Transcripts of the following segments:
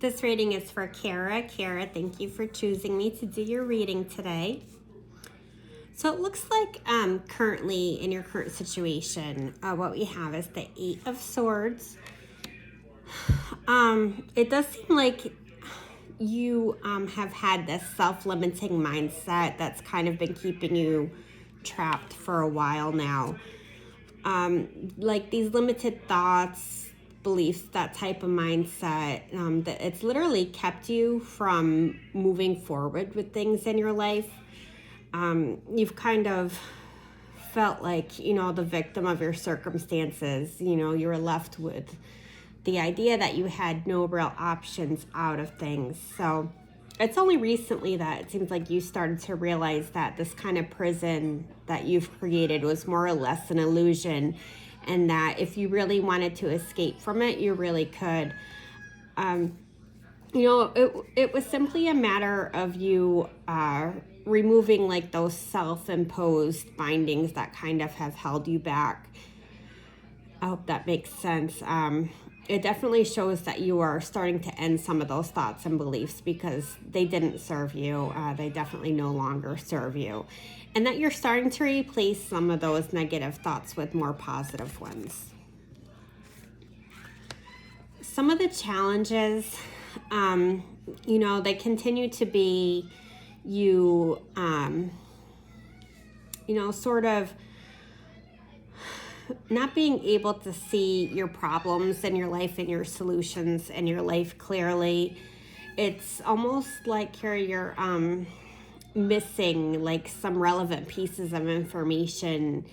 This reading is for Kara. Kara, thank you for choosing me to do your reading today. So it looks like currently in your current situation, what we have is the Eight of Swords. It does seem like you have had this self-limiting mindset that's kind of been keeping you trapped for a while now. Like these limited thoughts, beliefs, that type of mindset, that it's literally kept you from moving forward with things in your life. You've kind of felt like, the victim of your circumstances. You were left with the idea that you had no real options out of things. So it's only recently that it seems like you started to realize that this kind of prison that you've created was more or less an illusion, and that if you really wanted to escape from it, you really could. It was simply a matter of you removing like those self-imposed bindings that kind of have held you back. I hope that makes sense. It definitely shows that you are starting to end some of those thoughts and beliefs because they didn't serve you. They definitely no longer serve you. And that you're starting to replace some of those negative thoughts with more positive ones. Some of the challenges, they continue to be you, sort of not being able to see your problems in your life and your solutions in your life clearly. It's almost like you're missing like some relevant pieces of information.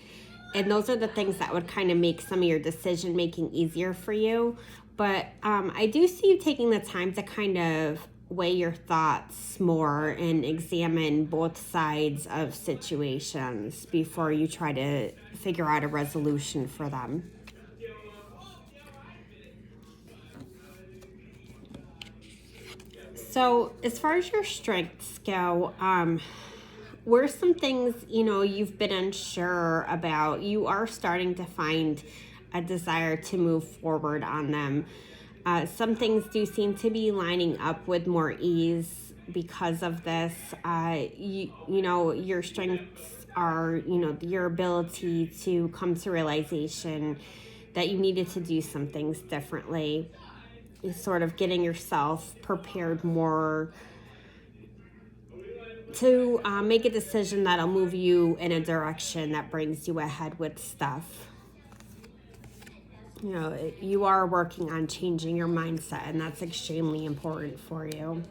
And those are the things that would kind of make some of your decision making easier for you. But I do see you taking the time to kind of weigh your thoughts more and examine both sides of situations before you try to figure out a resolution for them. So as far as your strengths go, where some things, you've been unsure about, you are starting to find a desire to move forward on them. Some things do seem to be lining up with more ease because of this. Your strengths are, your ability to come to realization that you needed to do some things differently. Sort of getting yourself prepared more to make a decision that'll move you in a direction that brings you ahead with stuff. You are working on changing your mindset, and that's extremely important for you.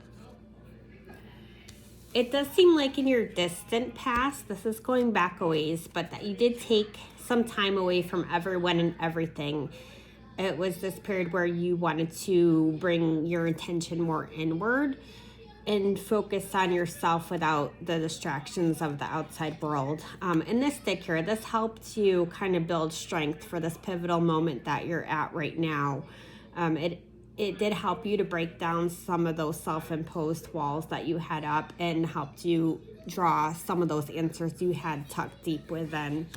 It does seem like in your distant past, this is going back a ways, but that you did take some time away from everyone and everything. It was this period where you wanted to bring your attention more inward and focus on yourself without the distractions of the outside world. And this stick here, this helped you kind of build strength for this pivotal moment that you're at right now. It did help you to break down some of those self-imposed walls that you had up and helped you draw some of those answers you had tucked deep within.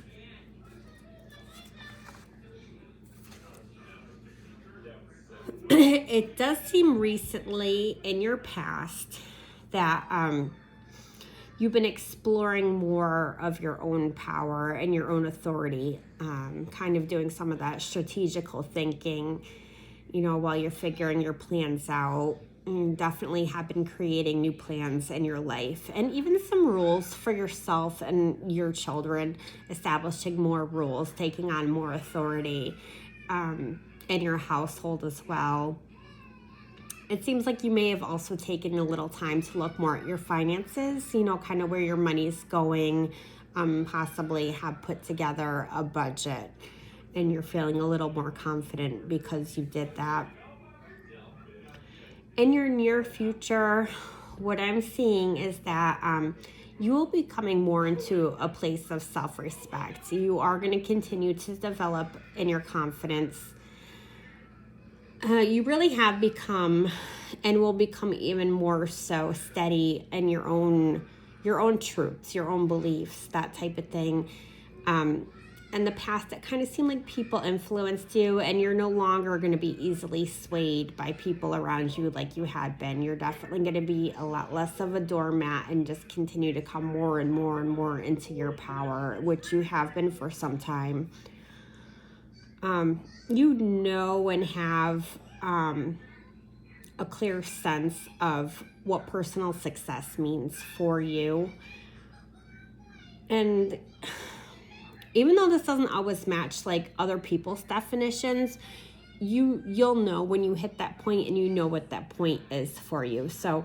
It does seem recently in your past that you've been exploring more of your own power and your own authority, kind of doing some of that strategical thinking, while you're figuring your plans out. And definitely have been creating new plans in your life and even some rules for yourself and your children, establishing more rules, taking on more authority. In your household as well. It seems like you may have also taken a little time to look more at your finances, kind of where your money's going, possibly have put together a budget, and you're feeling a little more confident because you did that. In your near future, what I'm seeing is that you will be coming more into a place of self-respect. You are going to continue to develop in your confidence. You really have become and will become even more so steady in your own truths, your own beliefs, that type of thing. in the past, it kind of seemed like people influenced you, and you're no longer going to be easily swayed by people around you like you had been. You're definitely going to be a lot less of a doormat and just continue to come more and more and more into your power, which you have been for some time. You know and have a clear sense of what personal success means for you. And even though this doesn't always match like other people's definitions, you'll know when you hit that point, and you know what that point is for you. So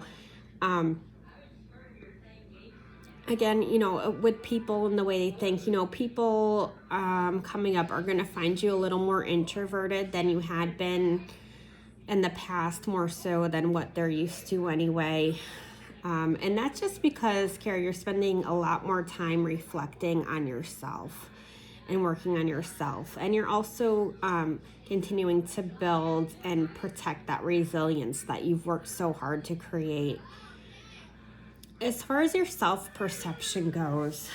again, with people and the way they think, people coming up are going to find you a little more introverted than you had been in the past, more so than what they're used to anyway. And that's just because, Carrie, you're spending a lot more time reflecting on yourself and working on yourself. And you're also continuing to build and protect that resilience that you've worked so hard to create. As far as your self-perception goes,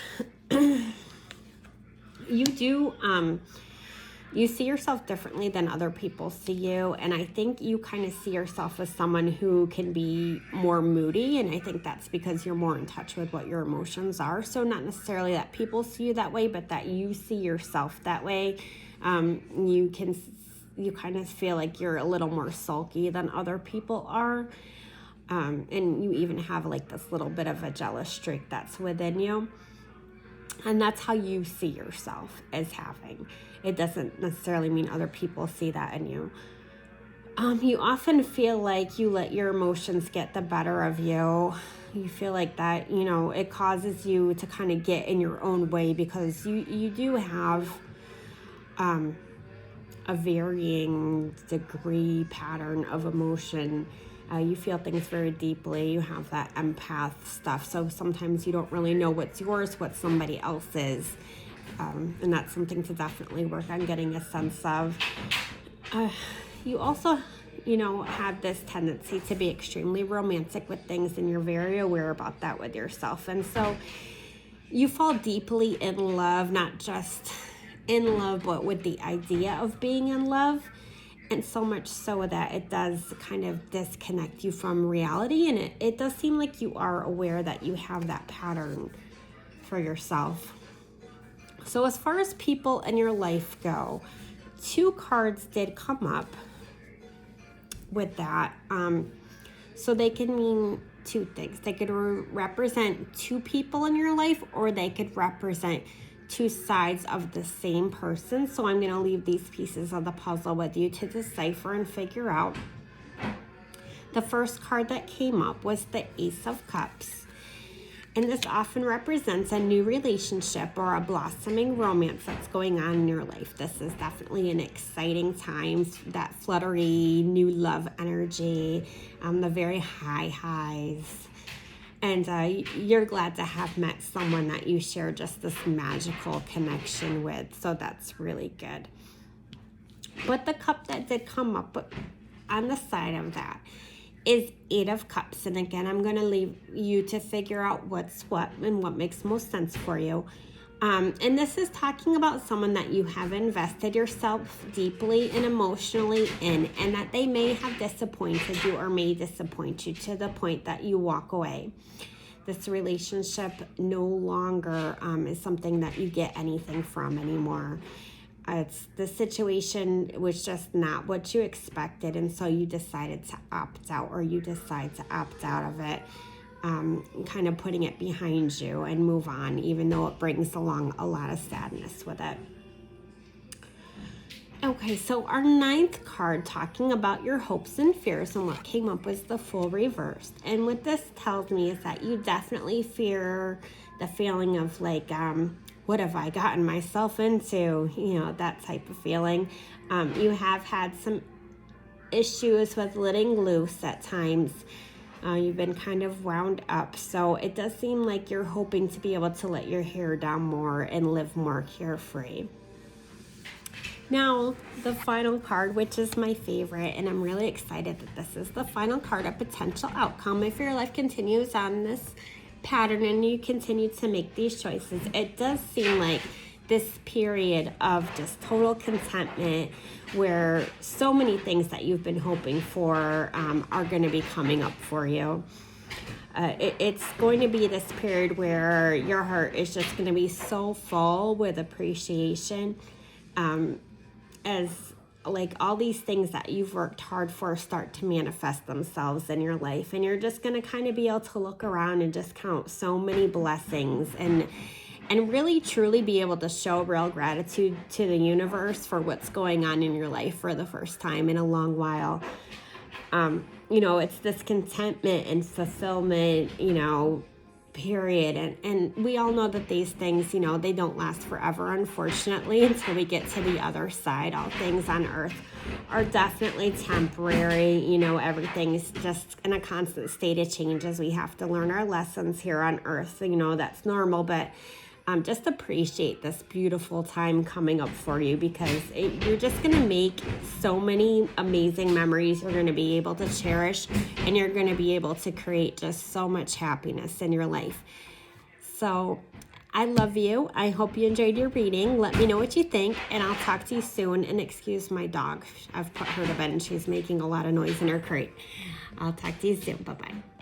you see yourself differently than other people see you. And I think you kind of see yourself as someone who can be more moody. And I think that's because you're more in touch with what your emotions are. So not necessarily that people see you that way, but that you see yourself that way. You kind of feel like you're a little more sulky than other people are. And you even have like this little bit of a jealous streak that's within you. And that's how you see yourself as having. It doesn't necessarily mean other people see that in you. You often feel like you let your emotions get the better of you. You feel like that, it causes you to kind of get in your own way, because you do have a varying degree pattern of emotion. You feel things very deeply. You have that empath stuff. So sometimes you don't really know what's yours, what somebody else's. And that's something to definitely work on getting a sense of. You also, have this tendency to be extremely romantic with things, and you're very aware about that with yourself. And so you fall deeply in love, not just in love, but with the idea of being in love. And so much so that it does kind of disconnect you from reality. And it does seem like you are aware that you have that pattern for yourself. So as far as people in your life go, 2 cards did come up with that. So they can mean 2 things. They could represent 2 people in your life, or they could represent 2 sides of the same person. So I'm going to leave these pieces of the puzzle with you to decipher and figure out. The first card that came up was the Ace of Cups. And this often represents a new relationship or a blossoming romance that's going on in your life. This is definitely an exciting time, that fluttery, new love energy, the very high highs. And you're glad to have met someone that you share just this magical connection with. So that's really good. But the cup that did come up on the side of that is 8 of Cups. And again, I'm going to leave you to figure out what's what and what makes most sense for you. And this is talking about someone that you have invested yourself deeply and emotionally in, and that they may have disappointed you or may disappoint you to the point that you walk away. This relationship no longer is something that you get anything from anymore. It's the situation was just not what you expected, and so you decided to opt out, or you decide to opt out of it, kind of putting it behind you and move on, even though it brings along a lot of sadness with it. Okay, so our 9th card, talking about your hopes and fears, and what came up was the Fool reversed. And what this tells me is that you definitely fear the feeling of like, what have I gotten myself into? That type of feeling. You have had some issues with letting loose at times. You've been kind of wound up. So it does seem like you're hoping to be able to let your hair down more and live more carefree. Now, the final card, which is my favorite, and I'm really excited that this is the final card, a potential outcome. If your life continues on this pattern and you continue to make these choices, it does seem like this period of just total contentment where so many things that you've been hoping for are going to be coming up for you. It's going to be this period where your heart is just going to be so full with appreciation as like all these things that you've worked hard for start to manifest themselves in your life, and you're just going to kind of be able to look around and just count so many blessings and really truly be able to show real gratitude to the universe for what's going on in your life for the first time in a long while. It's this contentment and fulfillment, period. And we all know that these things, they don't last forever, unfortunately, until we get to the other side. All things on earth are definitely temporary. Everything's just in a constant state of change as we have to learn our lessons here on earth. That's normal, but just appreciate this beautiful time coming up for you, because you're just going to make so many amazing memories you're going to be able to cherish, and you're going to be able to create just so much happiness in your life. So I love you. I hope you enjoyed your reading. Let me know what you think, and I'll talk to you soon. And excuse my dog. I've put her to bed and she's making a lot of noise in her crate. I'll talk to you soon. Bye-bye.